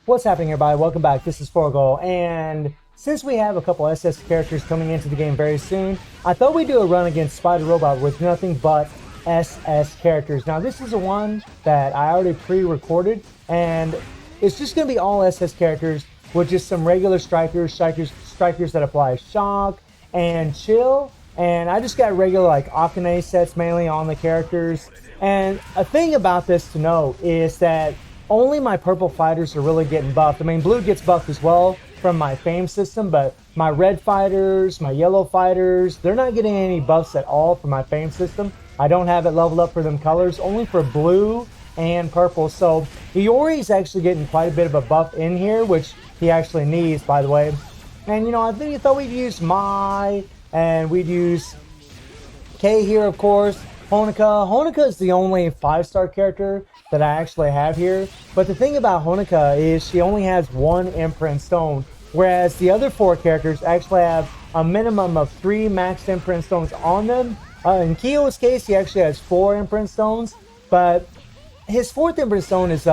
What's happening, everybody? Welcome back. This is Forgo, and since we have a couple SS characters coming into the game very soon, I thought we'd do a run against Spider Robot with nothing but SS characters. Now, this is a one that I already pre-recorded, and it's just going to be all SS characters with just some regular strikers that apply shock and chill. And I just got regular like Akane sets mainly on the characters. And a thing about this to note is that only my purple fighters are really getting buffed. I mean, blue gets buffed as well from my fame system, but my red fighters, my yellow fighters, they're not getting any buffs at all from my fame system. I don't have it leveled up for them colors, only for blue and purple. So Iori is actually getting quite a bit of a buff in here, which he actually needs, by the way. And you know, I think thought we'd use Mai, and we'd use K here, of course. Honoka is the only 5-star character that I actually have here. But the thing about Honoka is she only has 1 imprint stone, whereas the other 4 characters actually have a minimum of 3 max imprint stones on them. In Kyo's case, he actually has 4 imprint stones, but his 4th imprint stone is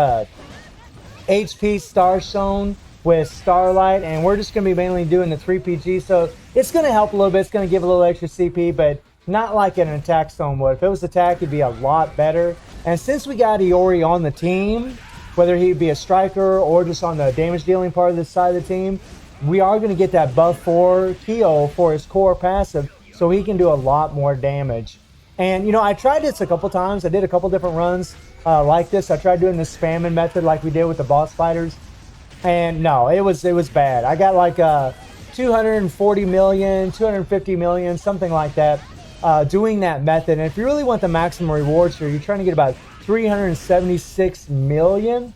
HP Star Stone with Starlight, and we're just going to be mainly doing the 3PG, so it's going to help a little bit. It's going to give a little extra CP, but not like an attack stone would. If it was attack, it'd be a lot better. And since we got Iori on the team, whether he'd be a striker or just on the damage dealing part of this side of the team, we are going to get that buff for Kyo for his core passive, so he can do a lot more damage. And you know, I tried this a couple times. I did a couple different runs like this. I tried doing the spamming method like we did with the boss fighters, and no, it was bad. I got like 240 million, 250 million, something like that, doing that method. And if you really want the maximum rewards here, you're trying to get about 376 million,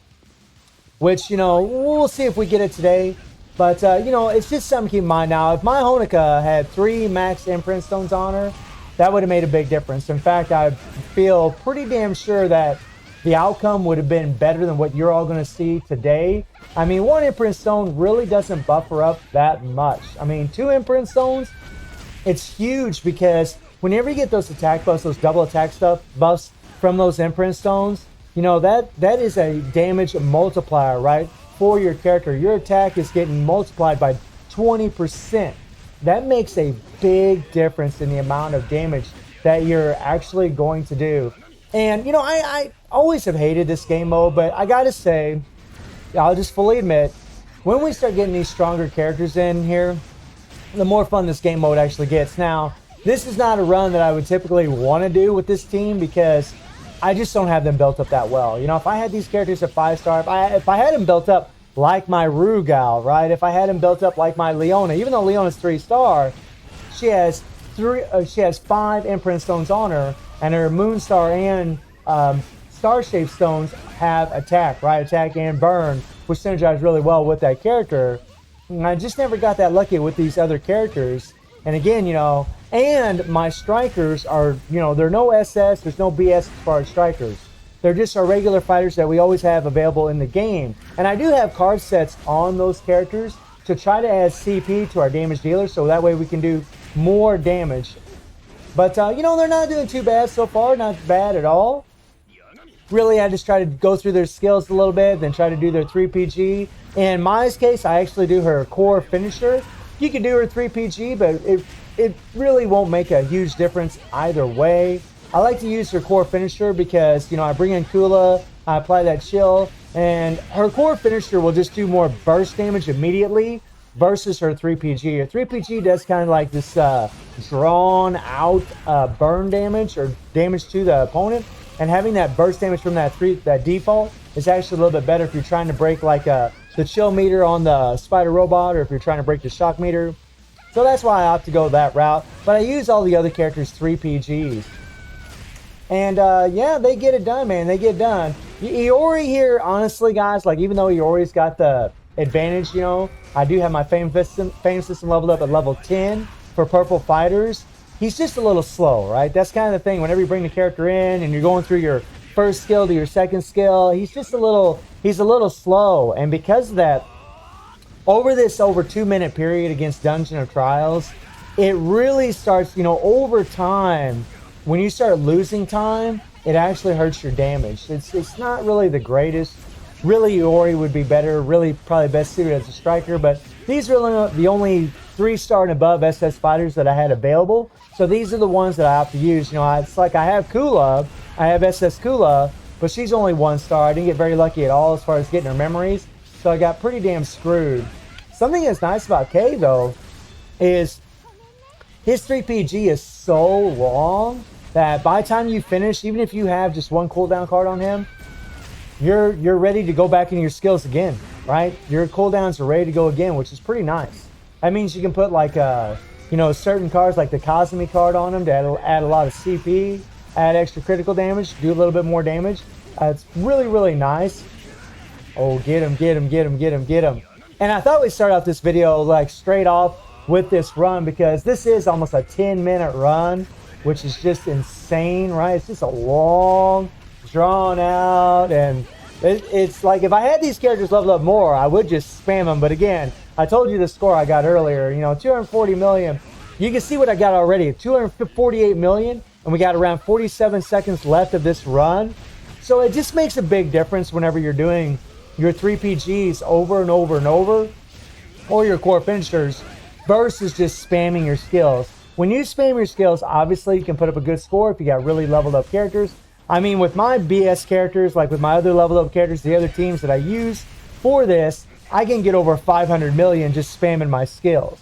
which, you know, we'll see if we get it today. But, you know, it's just something to keep in mind. Now, if my Honoka had 3 max imprint stones on her, that would have made a big difference. In fact, I feel pretty damn sure that the outcome would have been better than what you're all going to see today. I mean, 1 imprint stone really doesn't buff her up that much. I mean, 2 imprint stones, it's huge, because whenever you get those attack buffs, those double attack buffs from those imprint stones, you know, that is a damage multiplier, right, for your character. Your attack is getting multiplied by 20%. That makes a big difference in the amount of damage that you're actually going to do. And, you know, I always have hated this game mode, but I gotta say, I'll just fully admit, when we start getting these stronger characters in here, the more fun this game mode actually gets. Now, this is not a run that I would typically want to do with this team, because I just don't have them built up that well. You know, if I had these characters at 5-star, if I had them built up like my Rugal, right? If I had them built up like my Leona, even though Leona's 3-star, she has 5 imprint stones on her, and her Moonstar and Star Shape stones have attack, right? Attack and burn, which synergize really well with that character. And I just never got that lucky with these other characters. And again, you know, and my strikers are, you know, they're no SS, there's no BS as far as strikers. They're just our regular fighters that we always have available in the game. And I do have card sets on those characters to try to add CP to our damage dealers, so that way we can do more damage. But, you know, they're not doing too bad so far, not bad at all. Really, I just try to go through their skills a little bit, then try to do their 3PG. In Mai's case, I actually do her core finisher. You can do her 3PG, but it really won't make a huge difference either way. I like to use her core finisher because, you know, I bring in Kula, I apply that chill, and her core finisher will just do more burst damage immediately versus her 3PG. Her 3PG does kind of like this drawn out burn damage or damage to the opponent, and having that burst damage from that default is actually a little bit better if you're trying to break like the chill meter on the Spider Robot, or if you're trying to break the shock meter. So that's why I opt to go that route. But I use all the other characters 3PGs. And yeah, they get it done, man. They get it done. Iori here, honestly, guys, like, even though Iori's got the advantage, you know, I do have my fame system leveled up at level 10 for purple fighters. He's just a little slow, right? That's kind of the thing. Whenever you bring the character in and you're going through your first skill to your second skill, he's a little slow. And because of that, over 2-minute period against Dungeon of Trials, it really starts, you know, over time, when you start losing time, it actually hurts your damage. It's not really the greatest. Really, Iori would be better, really probably best suited as a striker, but these are the only 3-star and above SS fighters that I had available. So these are the ones that I have to use. You know, it's like I have Kula, I have SS Kula, but she's only 1-star. I didn't get very lucky at all as far as getting her memories, so I got pretty damn screwed. Something that's nice about Kay, though, is his 3PG is so long that by the time you finish, even if you have just one cooldown card on him, you're ready to go back into your skills again, right? Your cooldowns are ready to go again, which is pretty nice. That means you can put like you know, certain cards like the Kazumi card on them to add a lot of CP, add extra critical damage, do a little bit more damage. It's really, really nice. Oh, get him, get him, get him, get him, get him. And I thought we'd start out this video like straight off with this run because this is almost a 10-minute run, which is just insane, right? It's just a long, drawn out, and it's like if I had these characters leveled up more, I would just spam them. But again, I told you the score I got earlier, you know, 240 million. You can see what I got already, 248 million, and we got around 47 seconds left of this run. So it just makes a big difference whenever you're doing your 3PGs over and over and over, or your core finishers, versus just spamming your skills. When you spam your skills, obviously you can put up a good score if you got really leveled up characters. I mean, with my BS characters, like with my other leveled up characters, the other teams that I use for this, I can get over 500 million just spamming my skills.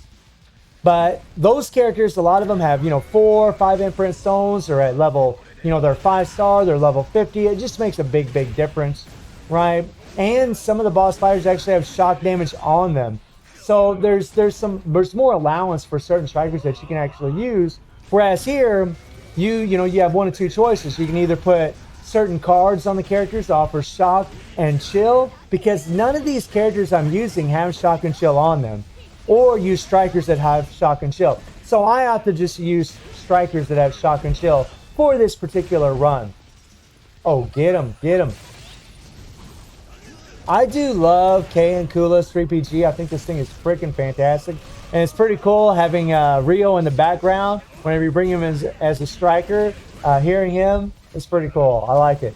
But those characters, a lot of them have, you know, 4 or 5 imprint stones, or at level, you know, they're 5-star, they're level 50. It just makes a big, big difference, right? And some of the boss fighters actually have shock damage on them. So there's more allowance for certain strikers that you can actually use. Whereas here, you have 1 or 2 choices. You can either put certain cards on the characters to offer shock and chill, because none of these characters I'm using have shock and chill on them, or use strikers that have shock and chill. So I have to just use strikers that have shock and chill for this particular run. Oh, get him, get him. I do love Kay and Kula's 3PG. I think this thing is freaking fantastic. And it's pretty cool having Rio in the background whenever you bring him as a striker. Hearing him, it's pretty cool. I like it.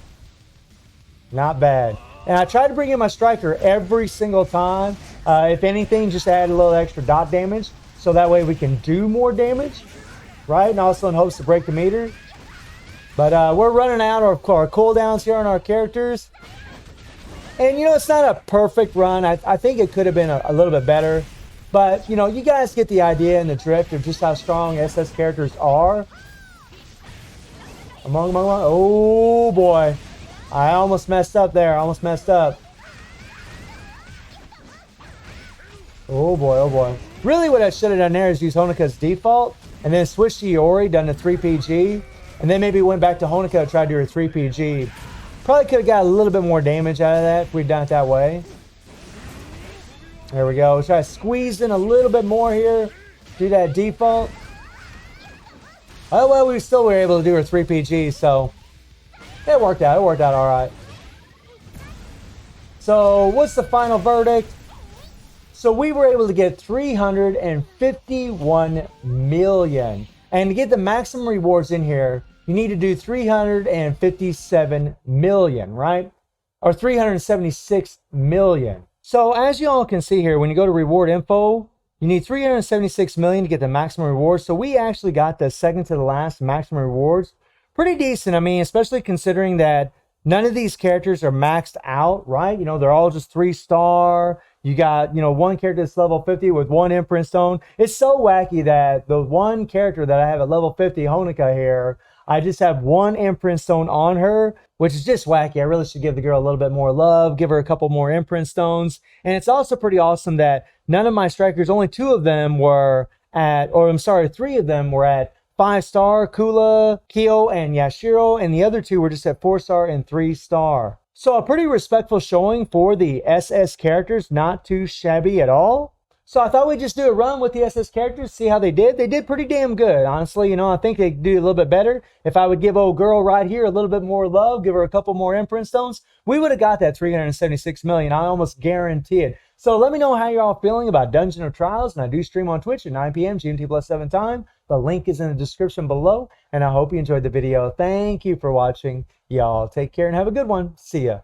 Not bad. And I try to bring in my striker every single time. If anything, just add a little extra dot damage, so that way we can do more damage, right? And also in hopes to break the meter. But we're running out of our cooldowns here on our characters. And, you know, it's not a perfect run. I think it could have been a little bit better. But, you know, you guys get the idea and the drift of just how strong SS characters are. Oh, boy. I almost messed up there. Almost messed up. Oh, boy. Oh, boy. Really, what I should have done there is use Honika's default and then switch to Iori, done the 3PG, and then maybe went back to Honika to try to do her 3PG. Probably could have got a little bit more damage out of that if we'd done it that way. There we go. Try to squeeze in a little bit more here. Do that default. Oh, well, we still were able to do our 3PG, so it worked out. It worked out all right. So what's the final verdict? So we were able to get 351 million. And to get the maximum rewards in here, you need to do 357 million, right? Or 376 million. So as you all can see here, when you go to reward info, you need 376 million to get the maximum rewards. So we actually got the second to the last maximum rewards. Pretty decent. I mean, especially considering that none of these characters are maxed out, right? You know, they're all just 3-star. You got, you know, one character that's level 50 with 1 imprint stone. It's so wacky that the one character that I have at level 50, Honika here, I just have 1 imprint stone on her, which is just wacky. I really should give the girl a little bit more love, give her a couple more imprint stones. And it's also pretty awesome that none of my strikers, only 2 of them were at, or I'm sorry, 3 of them were at 5-star, Kula, Kyo, and Yashiro, and the other 2 were just at 4-star and 3-star. So a pretty respectful showing for the SS characters, not too shabby at all. So I thought we'd just do a run with the SS characters, see how they did. They did pretty damn good, honestly. You know, I think they could do a little bit better. If I would give old girl right here a little bit more love, give her a couple more imprint stones, we would have got that 376 million. I almost guarantee it. So let me know how you're all feeling about Dungeon of Trials. And I do stream on Twitch at 9 p.m. GMT+7 time. The link is in the description below. And I hope you enjoyed the video. Thank you for watching. Y'all take care and have a good one. See ya.